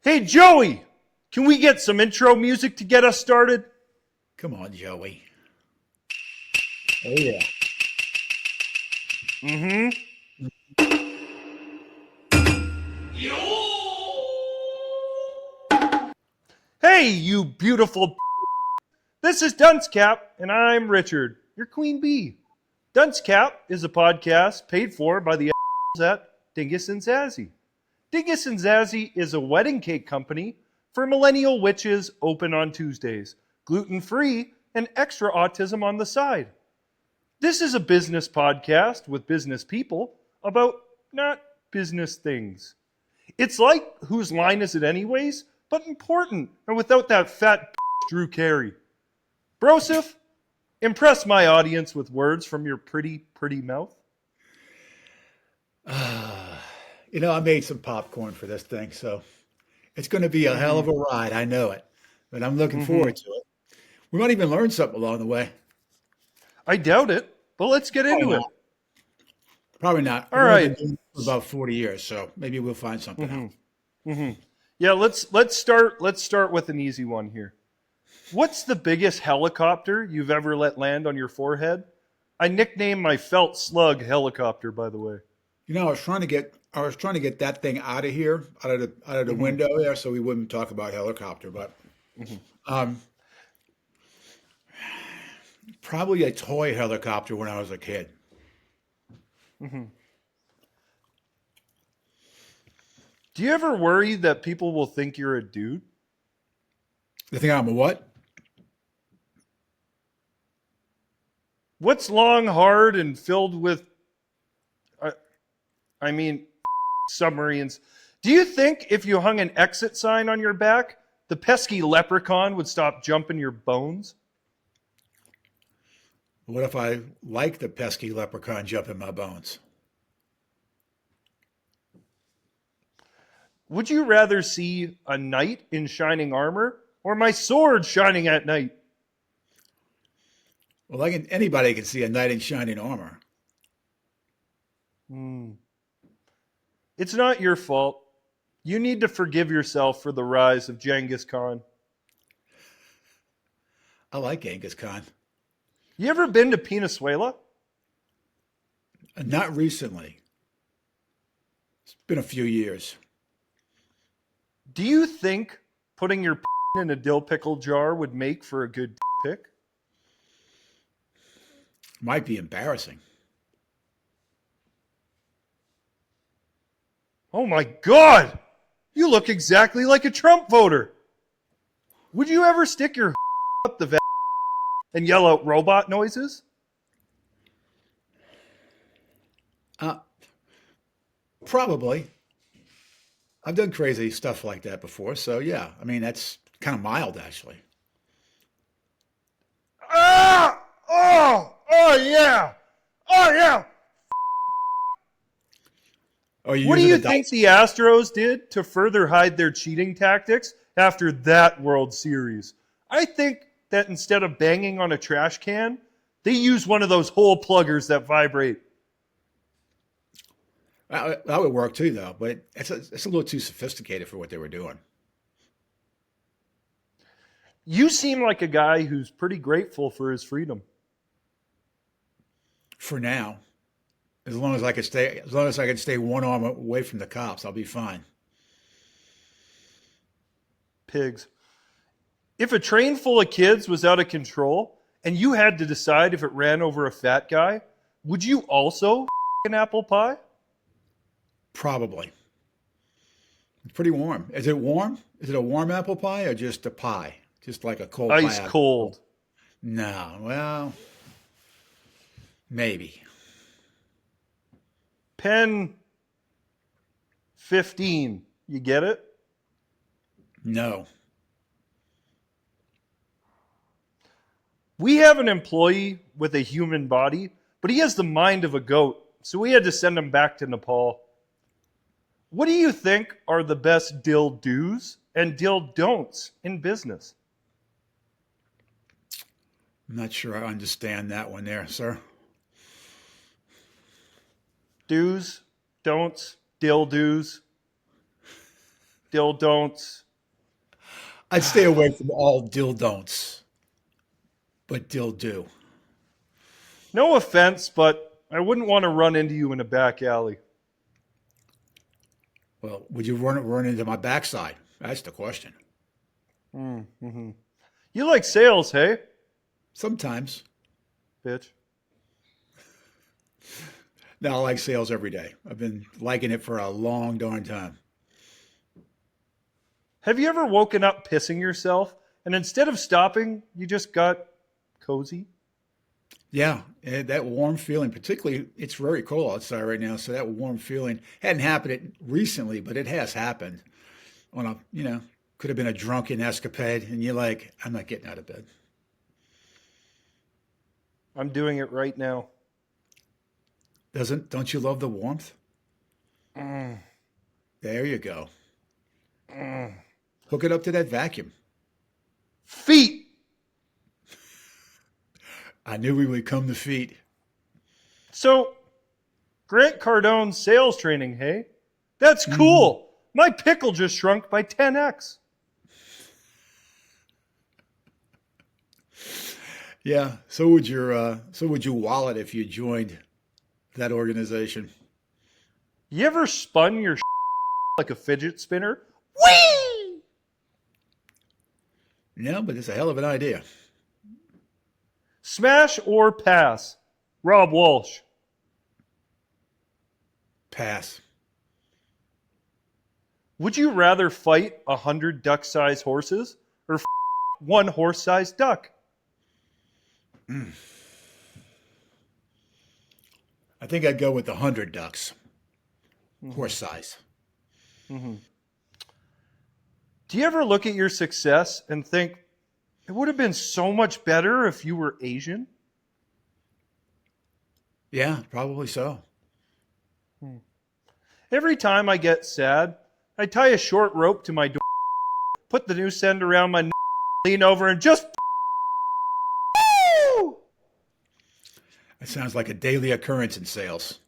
Hey, Joey, can we get some intro music to get us started? Come on, Joey. Oh, yeah. Mm-hmm. Hey, you beautiful. This is Dunce and I'm Richard, your queen bee. Dunce is a podcast paid for by the at Dingus and Zazzy. Dingus and Zazzy is a wedding cake company for millennial witches, open on Tuesdays, gluten-free, and extra autism on the side. This is a business podcast with business people about not business things. It's like Whose Line Is It Anyways, but important and without that fat Drew Carey. Broseph, impress my audience with words from your pretty, pretty mouth. I made some popcorn for this thing, so it's going to be a hell of a ride. I know it, but I'm looking forward to it. We might even learn something along the way. I doubt it, but let's get into it. Probably not. All right. Been doing it for about 40 years, so maybe we'll find something out. Yeah, let's start with an easy one here. What's the biggest helicopter you've ever let land on your forehead? I nicknamed my felt slug helicopter, by the way. I was trying to get that thing out of here, out of the window there, so we wouldn't talk about helicopter. But probably a toy helicopter when I was a kid. Do you ever worry that people will think you're a dude? They think I'm a what? What's long, hard, and filled with, submarines? Do you think if you hung an exit sign on your back, the pesky leprechaun would stop jumping your bones? What if I like the pesky leprechaun jumping my bones? Would you rather see a knight in shining armor or my sword shining at night? Well, anybody can see a knight in shining armor. It's not your fault. You need to forgive yourself for the rise of Genghis Khan. I like Genghis Khan. You ever been to Venezuela? Not recently. It's been a few years. Do you think putting your in a dill pickle jar would make for a good pick? Might be embarrassing. Oh my God! You look exactly like a Trump voter. Would you ever stick your up the and yell out robot noises? Probably. I've done crazy stuff like that before, so yeah. I mean, that's kind of mild, actually. Ah! Oh yeah! Oh yeah! What do you think the Astros did to further hide their cheating tactics after that World Series? I think that instead of banging on a trash can, they use one of those hole pluggers that vibrate. That would work too, though, but it's a little too sophisticated for what they were doing. You seem like a guy who's pretty grateful for his freedom. For now, as long as I can stay one arm away from the cops, I'll be fine. Pigs. If a train full of kids was out of control and you had to decide if it ran over a fat guy, would you also an apple pie? Probably. It's pretty warm. Is it warm? Is it a warm apple pie or just a pie? Just like a cold pie? Ice cold. No, well, maybe. Pen 15. You get it? No. We have an employee with a human body, but he has the mind of a goat, so we had to send him back to Nepal. What do you think are the best dill do's and dill don'ts in business? I'm not sure I understand that one there, sir. Do's, don'ts, dill do's. Don't. I'd stay away from all dill don'ts, but dill do. No offense, but I wouldn't want to run into you in a back alley. Well, would you run into my backside? That's the question. Mm-hmm. You like sales, hey? Sometimes. Bitch. Now I like sales every day. I've been liking it for a long darn time. Have you ever woken up pissing yourself and instead of stopping, you just got cozy? Yeah, and that warm feeling, particularly, it's very cold outside right now, so that warm feeling hadn't happened recently, but it has happened on a, could have been a drunken escapade, and you're like, I'm not getting out of bed. I'm doing it right now. Don't you love the warmth? Mm. There you go. Mm. Hook it up to that vacuum. Feet. I knew we would come to feet. So, Grant Cardone's sales training, hey? That's cool. My pickle just shrunk by 10x. Yeah, so would your wallet if you joined that organization. You ever spun your like a fidget spinner? Whee! No, but it's a hell of an idea. Smash or pass? Rob Walsh. Pass. Would you rather fight 100 duck-sized horses or one horse-sized duck? I think I'd go with 100 ducks. Horse size. Mm-hmm. Do you ever look at your success and think, it would have been so much better if you were Asian? Yeah, probably so. Every time I get sad, I tie a short rope to my door, put the noose end around my lean over and just It sounds like a daily occurrence in sales.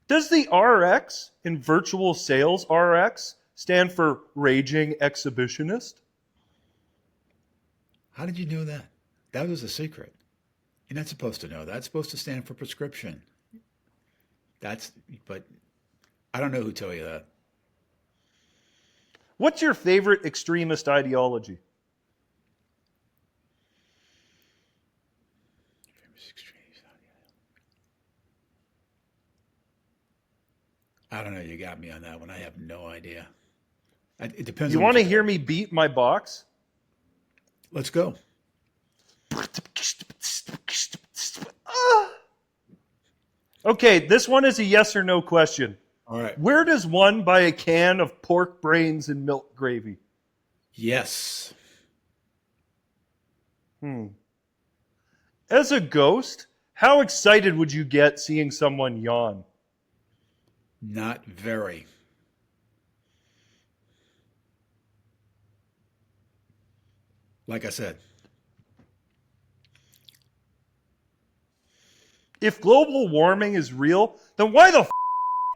Does the RX in virtual sales RX stand for raging exhibitionist? How did you know that? That was a secret. You're not supposed to know that. It's supposed to stand for prescription. But I don't know who told you that. What's your favorite extremist ideology? I don't know. You got me on that one. I have no idea. It depends You on want to hear me beat my box? Let's go. Okay, this one is a yes or no question. All right. Where does one buy a can of pork brains and milk gravy? Yes. As a ghost, how excited would you get seeing someone yawn? Not very. Like I said. If global warming is real, then why the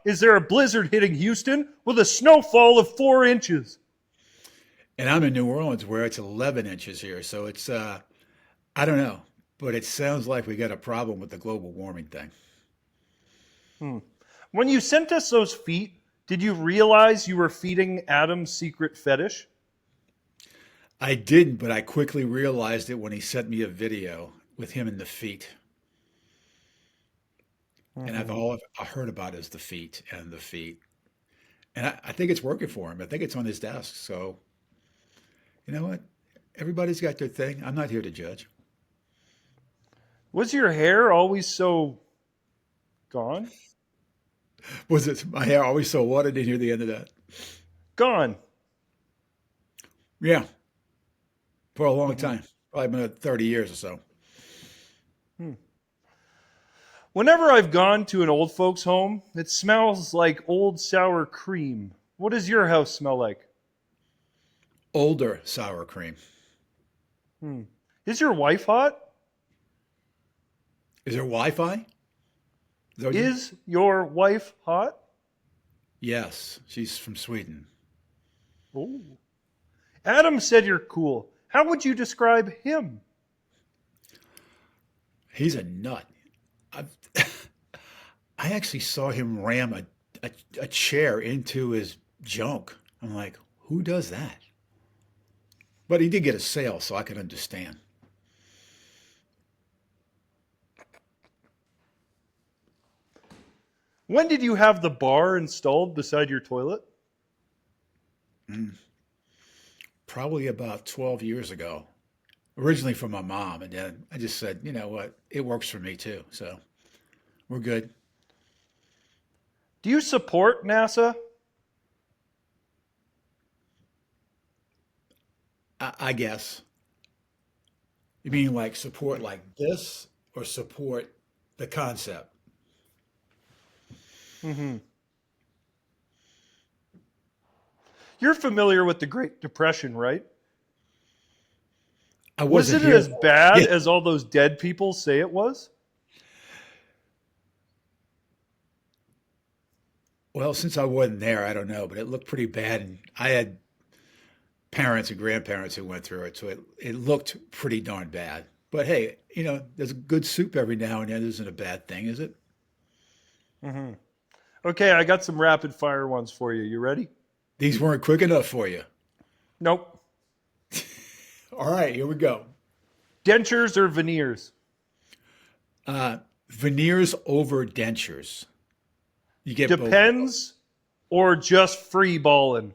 is there a blizzard hitting Houston with a snowfall of 4 inches? And I'm in New Orleans where it's 11 inches here. So it's, I don't know, but it sounds like we got a problem with the global warming thing. When you sent us those feet, did you realize you were feeding Adam's secret fetish? I didn't, but I quickly realized it when he sent me a video with him and the feet. And all I heard about is the feet and the feet. And I think it's working for him. I think it's on his desk. So, you know what? Everybody's got their thing. I'm not here to judge. Was your hair always so gone? Was it my hair always so what? I didn't hear the end of that. Gone. Yeah. For a long time. Probably been 30 years or so. Whenever I've gone to an old folks' home, it smells like old sour cream. What does your house smell like? Older sour cream. Is your wife hot? Is there Wi-Fi? Is your wife hot? Yes, she's from Sweden. Oh. Adam said you're cool. How would you describe him? He's a nut. I, I actually saw him ram a chair into his junk. I'm like, who does that? But he did get a sale, so I can understand. When did you have the bar installed beside your toilet? Mm, Probably about 12 years ago. Originally from my mom, and then I just said, you know what, it works for me too. So we're good. Do you support NASA? I guess. You mean like support like this or support the concept? Mm-hmm. You're familiar with the Great Depression, right? I Was wasn't it here. as bad Yeah. as all those dead people say it was? Well, since I wasn't there, I don't know, but it looked pretty bad. And I had parents and grandparents who went through it, so it looked pretty darn bad. But hey, there's a good soup every now and then. Isn't a bad thing, is it? Mm-hmm. Okay, I got some rapid fire ones for you. You ready? These weren't quick enough for you. Nope. All right, here we go. Dentures or veneers? Veneers over dentures. You get both. Depends or just free balling?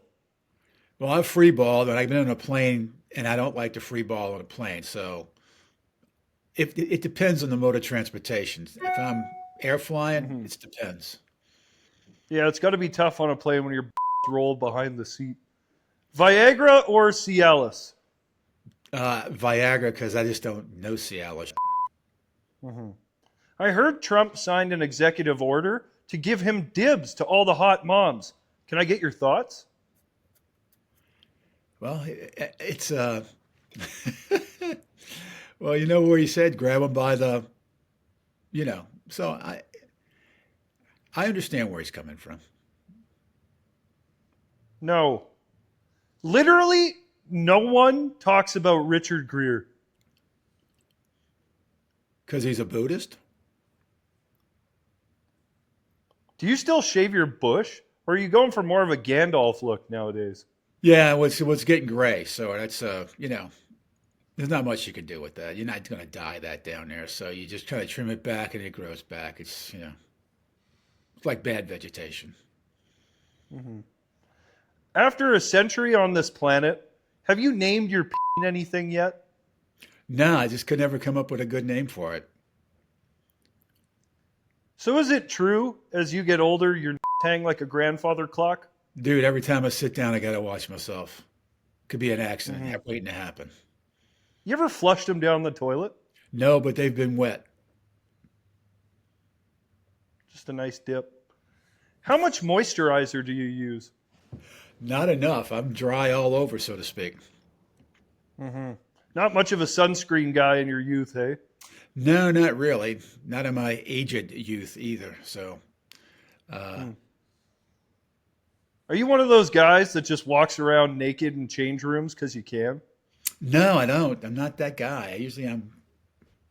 Well, I've free balled, and I've been on a plane, and I don't like to free ball on a plane. So it depends on the mode of transportation. If I'm air flying, Mm-hmm. it depends. Yeah, it's got to be tough on a plane when your rolled behind the seat. Viagra or Cialis? Viagra, because I just don't know Cialis. Mm-hmm. I heard Trump signed an executive order to give him dibs to all the hot moms. Can I get your thoughts? Well, it's well, you know where he said grab him by the. So I understand where he's coming from No. Literally, no one talks about Richard Gere. because he's a Buddhist. Do you still shave your bush? Or are you going for more of a Gandalf look nowadays? Yeah, what's getting gray, so that's there's not much you can do with that. You're not going to dye that down there, so you just kind of trim it back and it grows back. It's like bad vegetation. Mm-hmm. After a century on this planet, have you named your anything yet? No, I just could never come up with a good name for it. So is it true, as you get older, your hang like a grandfather clock? Dude, every time I sit down, I got to watch myself. Could be an accident Mm-hmm. waiting to happen. You ever flushed them down the toilet? No, but they've been wet. Just a nice dip. How much moisturizer do you use? Not enough. I'm dry all over, so to speak. Mm-hmm. Not much of a sunscreen guy in your youth, hey? No, not really. Not in my aged youth either. So, Are you one of those guys that just walks around naked in change rooms because you can? no, I don't. I'm not that guy. I'm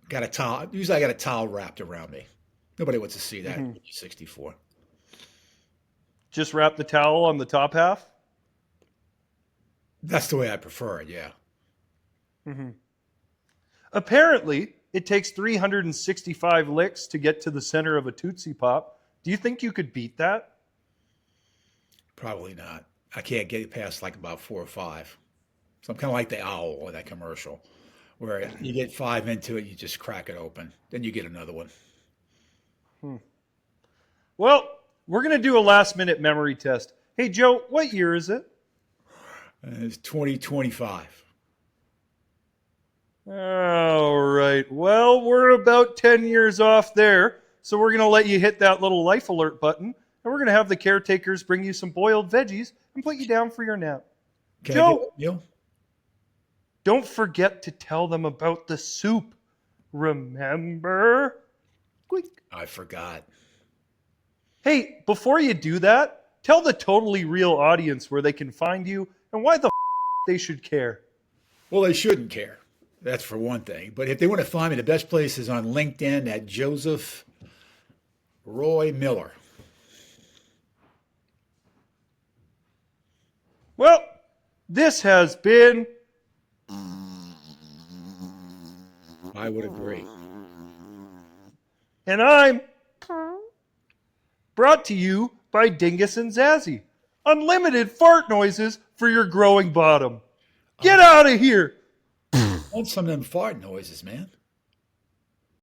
got a towel. Usually, I got a towel wrapped around me. Nobody wants to see that. Mm-hmm. 64. Just wrap the towel on the top half? That's the way I prefer it. Yeah. Mm-hmm. Apparently, it takes 365 licks to get to the center of a Tootsie Pop. Do you think you could beat that? Probably not. I can't get past like about 4 or 5. So I'm kind of like the owl in that commercial, where you get 5 into it, you just crack it open, then you get another one. Well, we're going to do a last-minute memory test. Hey, Joe, what year is it? It's 2025. All right. Well, we're about 10 years off there, so we're going to let you hit that little life alert button, and we're going to have the caretakers bring you some boiled veggies and put you down for your nap. Can I Joe, get a meal? don't forget to tell them about the soup. Remember? Squeak. I forgot. Hey, before you do that, Tell the totally real audience where they can find you and why the they should care. Well, they shouldn't care. That's for one thing. But if they want to find me, the best place is on LinkedIn at Joseph Roy Miller. Well, this has been... I would agree. And I'm brought to you by Dingus and Zazzy. Unlimited fart noises for your growing bottom. Get out of here! I want some of them fart noises, man.